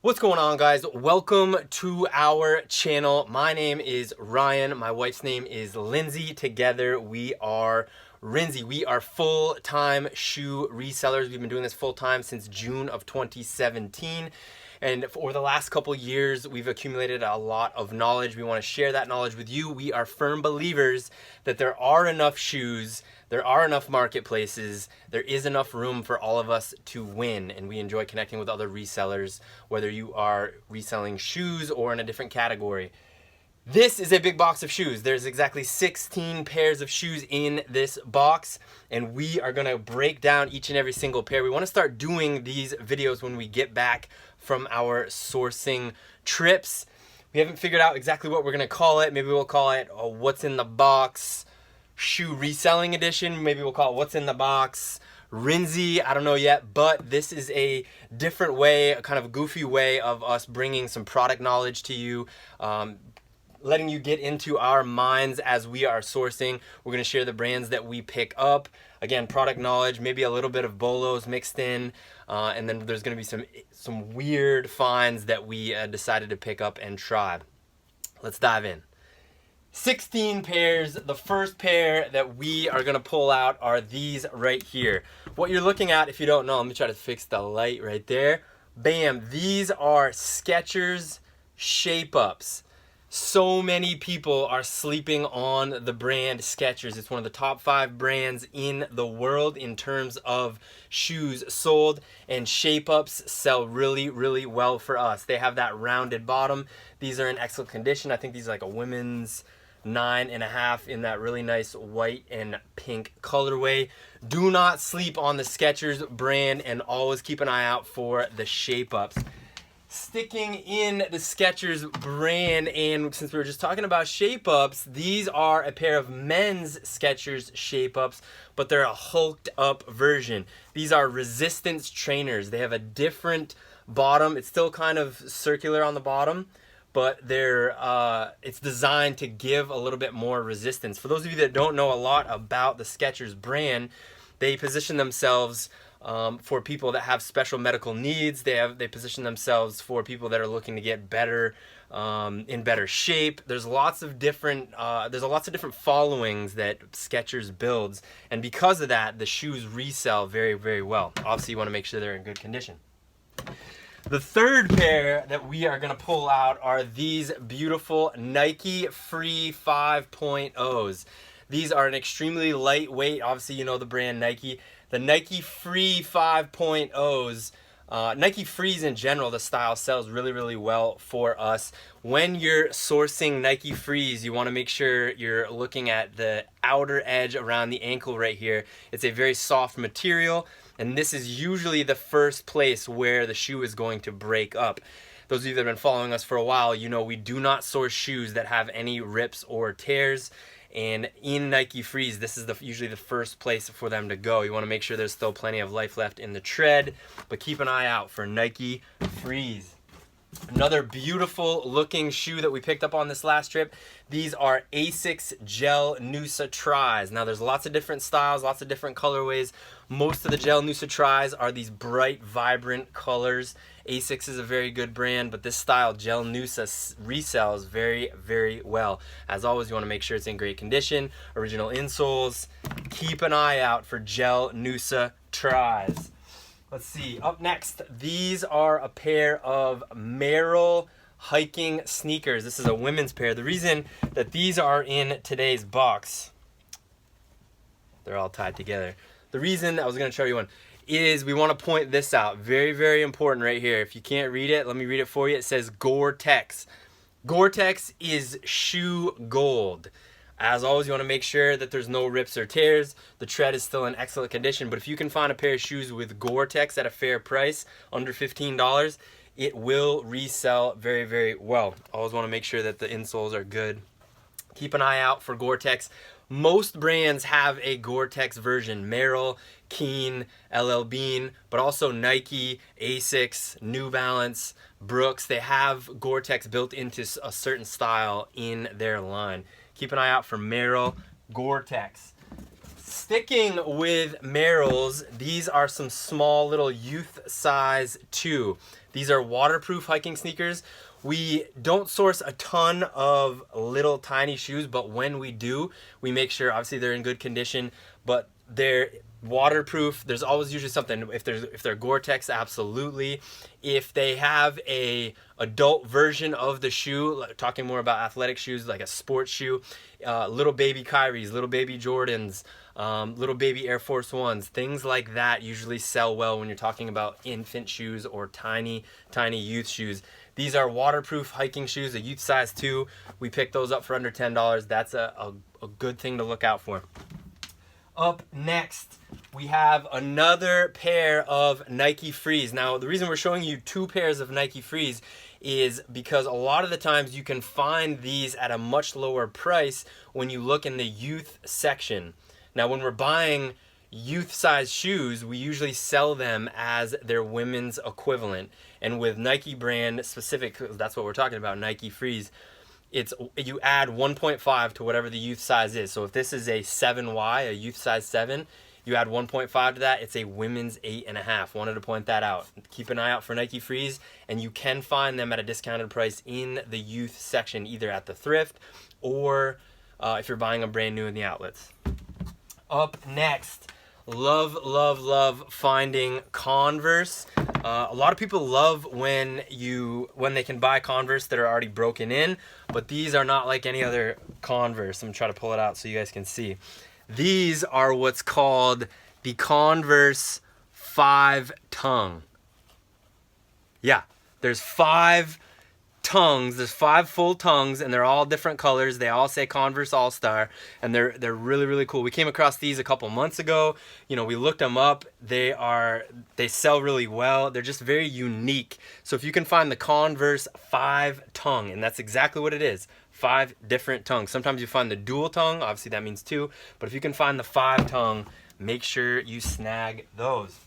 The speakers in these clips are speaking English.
What's going on, guys? Welcome to our channel. My name is Ryan. My wife's name is Lindsay. Together we are Rinzy. We are full-time shoe resellers. We've been doing this full-time since June of 2017. And for the last couple years, we've accumulated a lot of knowledge. We want to share that knowledge with you. We are firm believers that there are enough shoes, there are enough marketplaces, there is enough room for all of us to win. And we enjoy connecting with other resellers, whether you are reselling shoes or in a different category. This is a big box of shoes. There's exactly 16 pairs of shoes in this box, and we are gonna break down each and every single pair. We wanna start doing these videos when we get back from our sourcing trips. We haven't figured out exactly what we're gonna call it. Maybe we'll call it What's in the Box Shoe Reselling Edition. Maybe we'll call it What's in the Box Rinzy. I don't know yet, but this is a different way, a kind of goofy way of us bringing some product knowledge to you, letting you get into our minds as we are sourcing. We're gonna share the brands that we pick up. Again, product knowledge, maybe a little bit of bolos mixed in, and then there's gonna be some weird finds that we decided to pick up and try. Let's dive in. 16 pairs. The first pair that we are gonna pull out are these right here. What you're looking at, if you don't know, let me try to fix the light right there. Bam, these are Skechers Shapeups. So many people are sleeping on the brand Skechers. It's one of the top 5 brands in the world in terms of shoes sold, and Shapeups sell really, really well for us. They have that rounded bottom. These are in excellent condition. I think these are like a women's 9.5 in that really nice white and pink colorway. Do not sleep on the Skechers brand, and always keep an eye out for the Shapeups. Sticking in the Skechers brand, and since we were just talking about Shapeups, these are a pair of men's Skechers Shapeups, but they're a hulked up version. These are resistance trainers. They have a different bottom. It's still kind of circular on the bottom, but it's designed to give a little bit more resistance. For those of you that don't know a lot about the Skechers brand, they position themselves for people that have special medical needs. They position themselves for people that are looking to get better, in better shape. There's lots of different followings that Skechers builds, and because of that, the shoes resell very, very well. Obviously, you want to make sure they're in good condition. The third pair that we are going to pull out are these beautiful Nike Free 5.0s. These are an extremely lightweight, obviously you know the brand Nike. The Nike Free 5.0s, Nike Frees in general, the style sells really, really well for us. When you're sourcing Nike Frees, you want to make sure you're looking at the outer edge around the ankle right here. It's a very soft material, and this is usually the first place where the shoe is going to break up. Those of you that have been following us for a while, you know we do not source shoes that have any rips or tears. And in Nike Frees, this is usually the first place for them to go. You want to make sure there's still plenty of life left in the tread, but keep an eye out for Nike Frees. Another beautiful looking shoe that we picked up on this last trip. These are Asics Gel Nusa tries. Now there's lots of different styles, lots of different colorways. Most of the Gel Nusa tries are these bright, vibrant colors. Asics is a very good brand, but this style, Gel Nusa, resells very, very well. As always, you want to make sure it's in great condition. Original insoles. Keep an eye out for Gel Nusa tries. Let's see, up next, these are a pair of Merrell hiking sneakers. This is a women's pair. The reason that these are in today's box, they're all tied together. The reason I was going to show you one is we want to point this out. Very, very important right here. If you can't read it, let me read it for you. It says Goretex. Goretex is shoe gold. As always, you want to make sure that there's no rips or tears. The tread is still in excellent condition, but if you can find a pair of shoes with Goretex at a fair price, under $15, it will resell very, very well. Always want to make sure that the insoles are good. Keep an eye out for Goretex. Most brands have a Goretex version. Merrell, Keen, LL Bean, but also Nike, Asics, New Balance, Brooks. They have Goretex built into a certain style in their line. Keep an eye out for Merrell Goretex. Sticking with Merrell's, these are some small little youth size 2. These are waterproof hiking sneakers. We don't source a ton of little tiny shoes, but when we do, we make sure obviously they're in good condition, but they're waterproof. There's always usually something. If they're Gore-Tex, absolutely. If they have a adult version of the shoe, talking more about athletic shoes, like a sports shoe, little baby Kyries, little baby Jordans, little baby Air Force Ones, things like that usually sell well when you're talking about infant shoes or tiny youth shoes. These are waterproof hiking shoes, a youth size 2. We picked those up for under $10. That's a good thing to look out for. Up next, we have another pair of Nike Frees. Now, the reason we're showing you 2 pairs of Nike Frees is because a lot of the times you can find these at a much lower price when you look in the youth section. Now, when we're buying youth size shoes, we usually sell them as their women's equivalent. And with Nike brand specific, that's what we're talking about, Nike Frees, you add 1.5 to whatever the youth size is. So if this is a 7Y, a youth size 7, you add 1.5 to that, it's a women's 8.5. Wanted to point that out. Keep an eye out for Nike Frees, and you can find them at a discounted price in the youth section, either at the thrift or if you're buying them brand new in the outlets. Up next, love finding Converse. A lot of people love when they can buy Converse that are already broken in, but these are not like any other Converse. I'm gonna try to pull it out so you guys can see. These are what's called the Converse 5-tongue. Yeah, there's 5 tongues. There's 5 full tongues, and they're all different colors. They all say Converse All-Star, and they're really cool. We came across these a couple months ago. You know, we looked them up. They sell really well. They're just very unique. So if you can find the Converse 5-tongue, and that's exactly what it is, 5 different tongues. Sometimes you find the dual tongue, obviously that means 2, but if you can find the 5-tongue, make sure you snag those.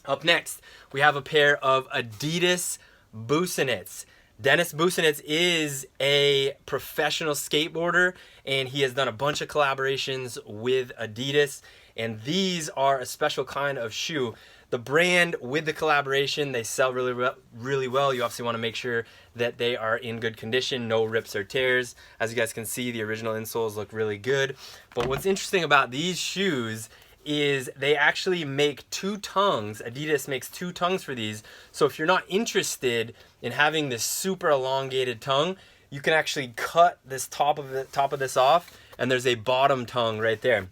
Up next, we have a pair of Adidas Busanets. Dennis Busanets is a professional skateboarder, and he has done a bunch of collaborations with Adidas, and these are a special kind of shoe. The brand with the collaboration, they sell really well. You obviously want to make sure that they are in good condition, no rips or tears. As you guys can see, the original insoles look really good. But what's interesting about these shoes is they actually make 2 tongues. Adidas makes 2 tongues for these. So if you're not interested in having this super elongated tongue, you can actually cut this top of this off, and there's a bottom tongue right there.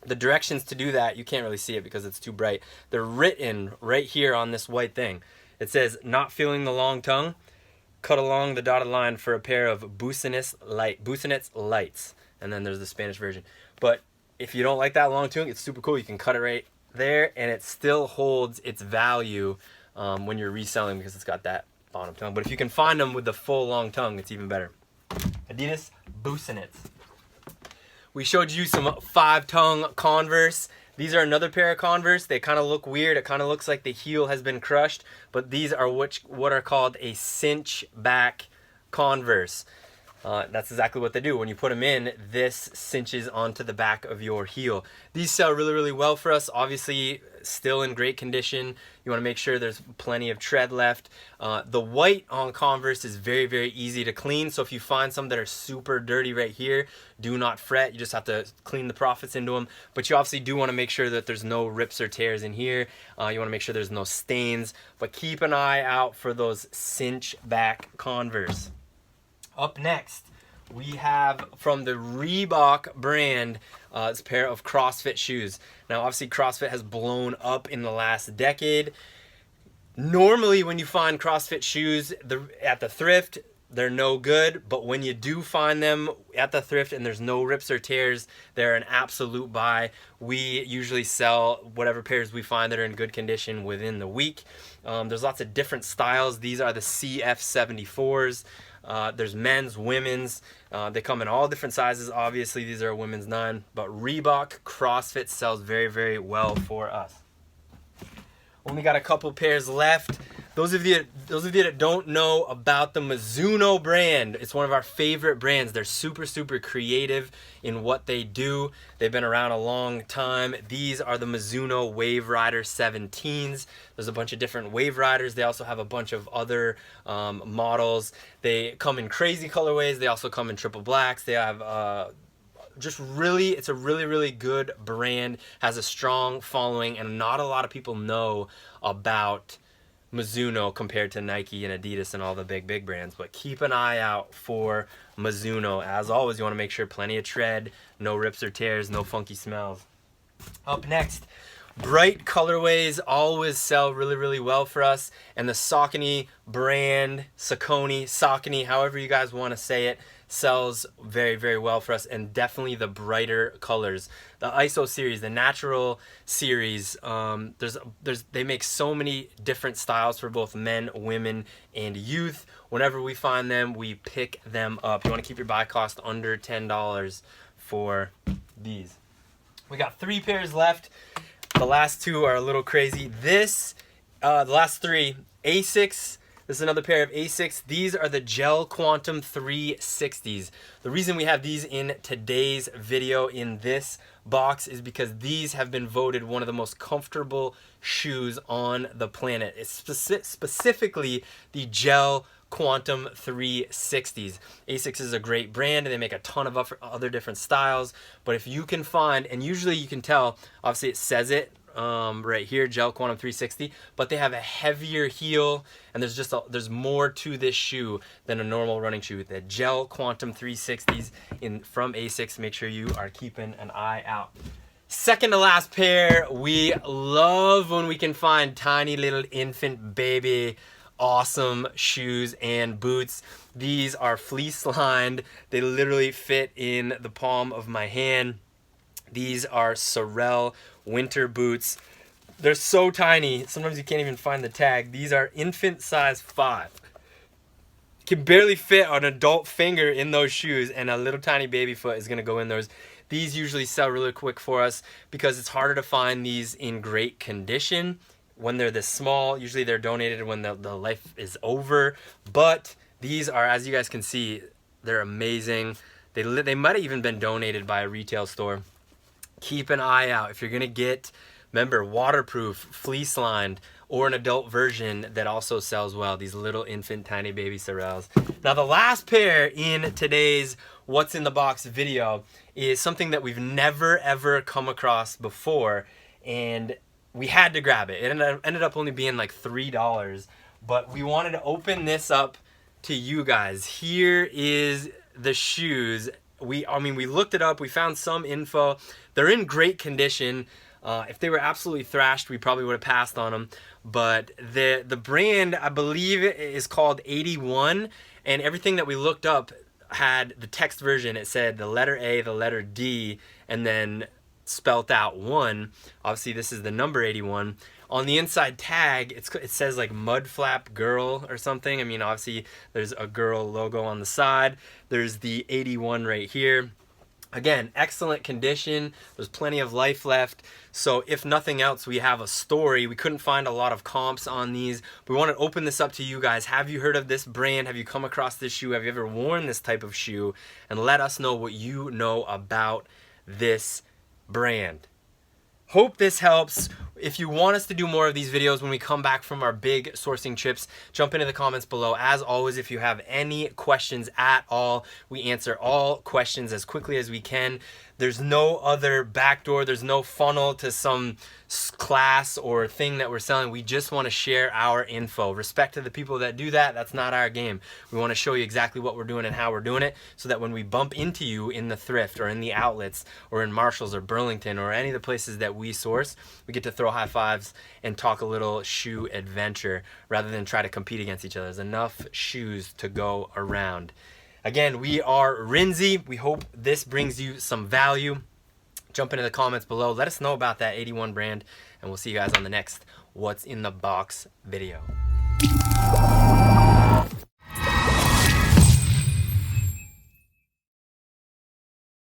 The directions to do that, you can't really see it because it's too bright. They're written right here on this white thing. It says, "Not feeling the long tongue? Cut along the dotted line for a pair of Busanets Lights." And then there's the Spanish version. But if you don't like that long tongue, it's super cool. You can cut it right there, and it still holds its value when you're reselling because it's got that bottom tongue. But if you can find them with the full long tongue, it's even better. Adidas Busanets. We showed you some 5-tongue Converse. These are another pair of Converse. They kind of look weird. It kind of looks like the heel has been crushed, but these are what are called a cinch back Converse. That's exactly what they do. When you put them in, this cinches onto the back of your heel. These sell really well for us. Obviously, still in great condition. You want to make sure there's plenty of tread left. The white on Converse is very easy to clean. So if you find some that are super dirty right here, do not fret. You just have to clean the profits into them. But you obviously do want to make sure that there's no rips or tears in here. You want to make sure there's no stains. But keep an eye out for those cinch back Converse. Up next, we have from the Reebok brand this pair of CrossFit shoes. Now, obviously, CrossFit has blown up in the last decade. Normally, when you find CrossFit shoes at the thrift, they're no good, but when you do find them at the thrift and there's no rips or tears, they're an absolute buy. We usually sell whatever pairs we find that are in good condition within the week. There's lots of different styles. These are the CF74s. There's men's, women's. They come in all different sizes. Obviously, these are a women's 9, but Reebok CrossFit sells very well for us. Only got a couple pairs left. those of you that don't know about the Mizuno brand, it's one of our favorite brands. They're super, super creative in what they do. They've been around a long time. These are the Mizuno Wave Rider 17s. There's a bunch of different Wave Riders. They also have a bunch of other models. They come in crazy colorways. They also come in triple blacks. They have it's a really, really good brand, has a strong following, and not a lot of people know about Mizuno compared to Nike and Adidas and all the big brands. But keep an eye out for Mizuno. As always, you want to make sure plenty of tread, no rips or tears, no funky smells. Up next, bright colorways always sell really, really well for us, and the Ciccone brand, Ciccone, however you guys want to say it, sells very, very well for us, and definitely the brighter colors. The ISO series, the natural series, they make so many different styles for both men, women, and youth. Whenever we find them, we pick them up. You want to keep your buy cost under $10 for these. We got 3 pairs left. The last 2 are a little crazy. The last 3, Asics. This is another pair of Asics. These are the Gel Quantum 360s. The reason we have these in today's video in this box is because these have been voted one of the most comfortable shoes on the planet. It's specifically the Gel Quantum 360s. Asics is a great brand, and they make a ton of other different styles. But if you can find, and usually you can tell, obviously it says it right here, Gel Quantum 360, but they have a heavier heel, and there's more to this shoe than a normal running shoe. The Gel Quantum 360s from Asics. Make sure you are keeping an eye out. Second to last pair, we love when we can find tiny little infant baby awesome shoes and boots. These are fleece lined. They literally fit in the palm of my hand. These are Merrell winter boots. They're so tiny, sometimes you can't even find the tag. These are infant size 5. Can barely fit an adult finger in those shoes, and a little tiny baby foot is gonna go in those. These usually sell really quick for us because it's harder to find these in great condition when they're this small. Usually they're donated when the life is over, but these are, as you guys can see, they're amazing. They might have even been donated by a retail store. Keep an eye out if you're gonna get, remember, waterproof, fleece lined, or an adult version that also sells well, these little infant tiny baby Merrells. Now the last pair in today's What's in the Box video is something that we've never ever come across before, and we had to grab it. It ended up only being like $3, but we wanted to open this up to you guys. Here is the shoes. We looked it up, we found some info. They're in great condition. If they were absolutely thrashed, we probably would have passed on them. But the brand, I believe, is called 81, and everything that we looked up had the text version. It said the letter A, the letter D, and then spelt out 1. Obviously, this is the number 81. On the inside tag, it says like Mud Flap Girl or something. I mean, obviously, there's a girl logo on the side. There's the 81 right here. Again, excellent condition. There's plenty of life left. So if nothing else, we have a story. We couldn't find a lot of comps on these. We want to open this up to you guys. Have you heard of this brand? Have you come across this shoe? Have you ever worn this type of shoe? And let us know what you know about this brand. Hope this helps. If you want us to do more of these videos when we come back from our big sourcing trips, jump into the comments below. As always, if you have any questions at all, we answer all questions as quickly as we can. There's no other backdoor. There's no funnel to some class or thing that we're selling. We just want to share our info. Respect to the people that do that. That's not our game. We want to show you exactly what we're doing and how we're doing it, so that when we bump into you in the thrift or in the outlets or in Marshalls or Burlington or any of the places that we source, we get to throw high fives and talk a little shoe adventure rather than try to compete against each other. There's enough shoes to go around. Again, we are Rinzy. We hope this brings you some value. Jump into the comments below. Let us know about that 81 brand, and we'll see you guys on the next What's in the Box video.